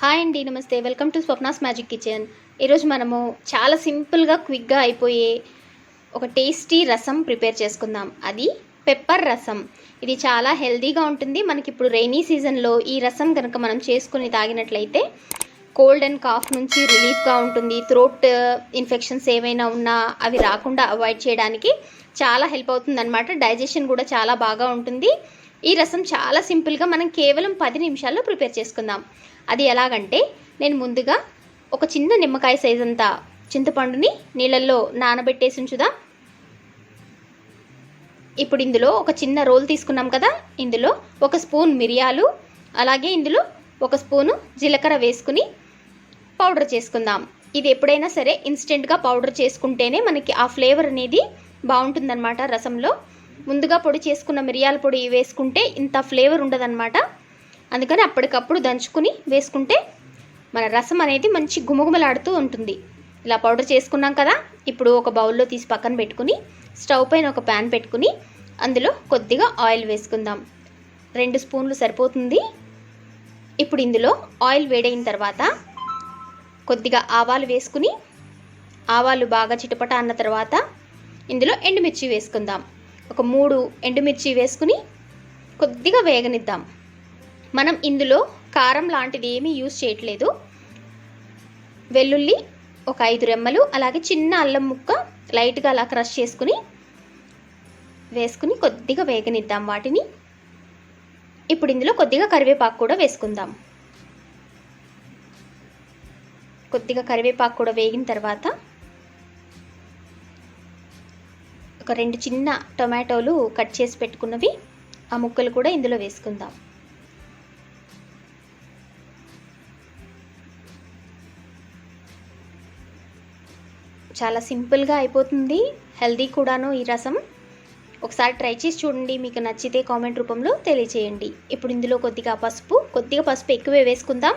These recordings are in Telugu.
హాయ్ అండి, నమస్తే. Welcome to Swapna's magic kitchen. ఈరోజు మనము చాలా సింపుల్గా క్విక్గా అయిపోయే ఒక టేస్టీ రసం ప్రిపేర్ చేసుకుందాం. అది పెప్పర్ రసం. ఇది చాలా హెల్తీగా ఉంటుంది. మనకి ఇప్పుడు రైనీ సీజన్లో ఈ రసం కనుక మనం చేసుకుని తాగినట్లయితే కోల్డ్ అండ్ కాఫ్ నుంచి రిలీఫ్గా ఉంటుంది. థ్రోట్ ఇన్ఫెక్షన్స్ ఏవైనా ఉన్నా అవి రాకుండా అవాయిడ్ చేయడానికి చాలా హెల్ప్ అవుతుందన్నమాట. డైజెషన్ కూడా చాలా బాగా ఉంటుంది. ఈ రసం చాలా సింపుల్గా మనం కేవలం 10 నిమిషాల్లో ప్రిపేర్ చేసుకుందాం. అది ఎలాగంటే, నేను ముందుగా ఒక చిన్న నిమ్మకాయ సైజ్ అంతా చింతపండుని నీళ్ళల్లో నానబెట్టేసి ఉంచుదాం. ఇప్పుడు ఇందులో ఒక చిన్న రోల్ తీసుకున్నాం కదా, ఇందులో 1 స్పూన్ మిరియాలు, అలాగే ఇందులో 1 స్పూను జీలకర్ర వేసుకుని పౌడర్ చేసుకుందాం. ఇది ఎప్పుడైనా సరే ఇన్స్టెంట్గా పౌడర్ చేసుకుంటేనే మనకి ఆ ఫ్లేవర్ అనేది బాగుంటుందన్నమాట రసంలో. ముందుగా పొడి చేసుకున్న మిరియాల పొడి వేసుకుంటే ఇంత ఫ్లేవర్ ఉండదన్నమాట. అందుకని అప్పటికప్పుడు దంచుకుని వేసుకుంటే మన రసం అనేది మంచి గుమగుమలాడుతూ ఉంటుంది. ఇలా పౌడర్ చేసుకున్నాం కదా, ఇప్పుడు ఒక బౌల్లో తీసి పక్కన పెట్టుకుని స్టవ్ పైన ఒక ప్యాన్ పెట్టుకుని అందులో కొద్దిగా ఆయిల్ వేసుకుందాం. 2 స్పూన్లు సరిపోతుంది. ఇప్పుడు ఇందులో ఆయిల్ వేడైన తర్వాత కొద్దిగా ఆవాలు వేసుకుని, ఆవాలు బాగా చిటపట అన్న తర్వాత ఇందులో ఎండుమిర్చి వేసుకుందాం. ఒక 3 ఎండుమిర్చి వేసుకుని కొద్దిగా వేగనిద్దాం. మనం ఇందులో కారం లాంటిది ఏమీ యూజ్ చేయట్లేదు. వెల్లుల్లి ఒక 5 రెమ్మలు, అలాగే చిన్న అల్లం ముక్క లైట్గా అలా క్రష్ చేసుకుని వేసుకుని కొద్దిగా వేగనిద్దాం వాటిని. ఇప్పుడు ఇందులో కొద్దిగా కరివేపాకు కూడా వేసుకుందాం. కొద్దిగా కరివేపాకు కూడా వేగిన తర్వాత ఒక 2 చిన్న టొమాటోలు కట్ చేసి పెట్టుకున్నవి ఆ ముక్కలు కూడా ఇందులో వేసుకుందాం. చాలా సింపుల్గా అయిపోతుంది, హెల్దీ కూడాను ఈ రసం. ఒకసారి ట్రై చేసి చూడండి, మీకు నచ్చితే కామెంట్ రూపంలో తెలియచేయండి. ఇప్పుడు ఇందులో కొద్దిగా పసుపు ఎక్కువే వేసుకుందాం,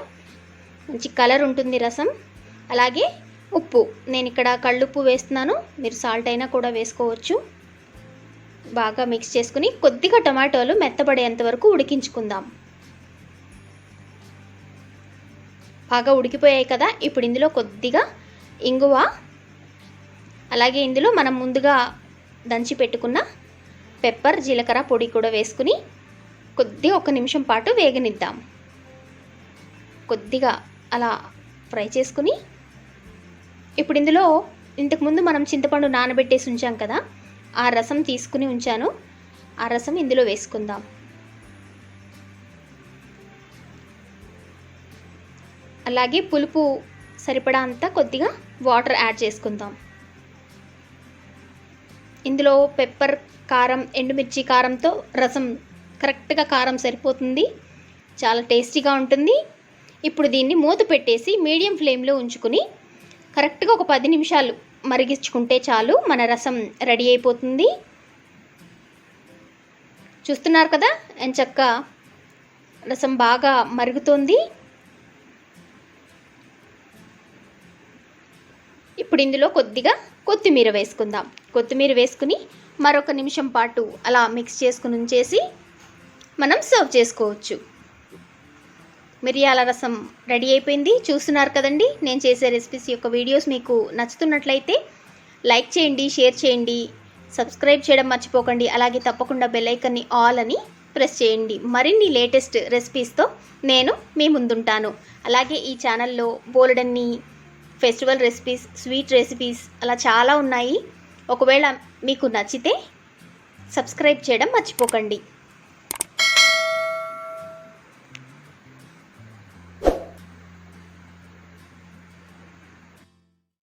మంచి కలర్ ఉంటుంది రసం. అలాగే ఉప్పు, నేను ఇక్కడ కళ్ళుప్పు వేస్తున్నాను, మీరు సాల్ట్ అయినా కూడా వేసుకోవచ్చు. బాగా మిక్స్ చేసుకుని కొద్దిగా టమాటోలు మెత్తబడేంత వరకు ఉడికించుకుందాం. బాగా ఉడికిపోయాయి కదా, ఇప్పుడు ఇందులో కొద్దిగా ఇంగువ, అలాగే ఇందులో మనం ముందుగా దంచి పెట్టుకున్న పెప్పర్ జీలకర్ర పొడి కూడా వేసుకుని కొద్దిగా 1 నిమిషం పాటు వేగనిద్దాం. కొద్దిగా అలా ఫ్రై చేసుకుని ఇప్పుడు ఇందులో ఇంతకుముందు మనం చింతపండు నానబెట్టేసి ఉంచాం కదా, ఆ రసం తీసుకుని ఉంచాను, ఆ రసం ఇందులో వేసుకుందాం. అలాగే పులుపు సరిపడా అంతా కొద్దిగా వాటర్ యాడ్ చేసుకుందాం. ఇందులో పెప్పర్ కారం, ఎండుమిర్చి కారంతో రసం కరెక్ట్గా కారం సరిపోతుంది, చాలా టేస్టీగా ఉంటుంది. ఇప్పుడు దీన్ని మూత పెట్టేసి మీడియం ఫ్లేమ్లో ఉంచుకుని కరెక్ట్గా ఒక 10 నిమిషాలు మరిగించుకుంటే చాలు, మన రసం రెడీ అయిపోతుంది. చూస్తున్నారు కదా ఎంచక్కా రసం బాగా మరుగుతోంది. ఇప్పుడు ఇందులో కొద్దిగా కొత్తిమీర వేసుకుందాం. కొత్తిమీర వేసుకుని మరొక నిమిషం పాటు అలా మిక్స్ చేసుకుని ఉంచేసి మనం సర్వ్ చేసుకోవచ్చు. మిరియాల రసం రెడీ అయిపోయింది. చూస్తున్నారు కదండి, నేను చేసే రెసిపీస్ యొక్క వీడియోస్ మీకు నచ్చుతున్నట్లయితే లైక్ చేయండి, షేర్ చేయండి, సబ్స్క్రైబ్ చేయడం మర్చిపోకండి. అలాగే తప్పకుండా బెల్ ఐకాన్ని ఆల్ అని ప్రెస్ చేయండి. మరిన్ని లేటెస్ట్ రెసిపీస్తో నేను మీ ముందుంటాను. అలాగే ఈ ఛానల్లో బోలెడన్ని ఫెస్టివల్ రెసిపీస్, స్వీట్ రెసిపీస్ అలా చాలా ఉన్నాయి. ఒకవేళ మీకు నచ్చితే సబ్స్క్రైబ్ చేయడం మర్చిపోకండి.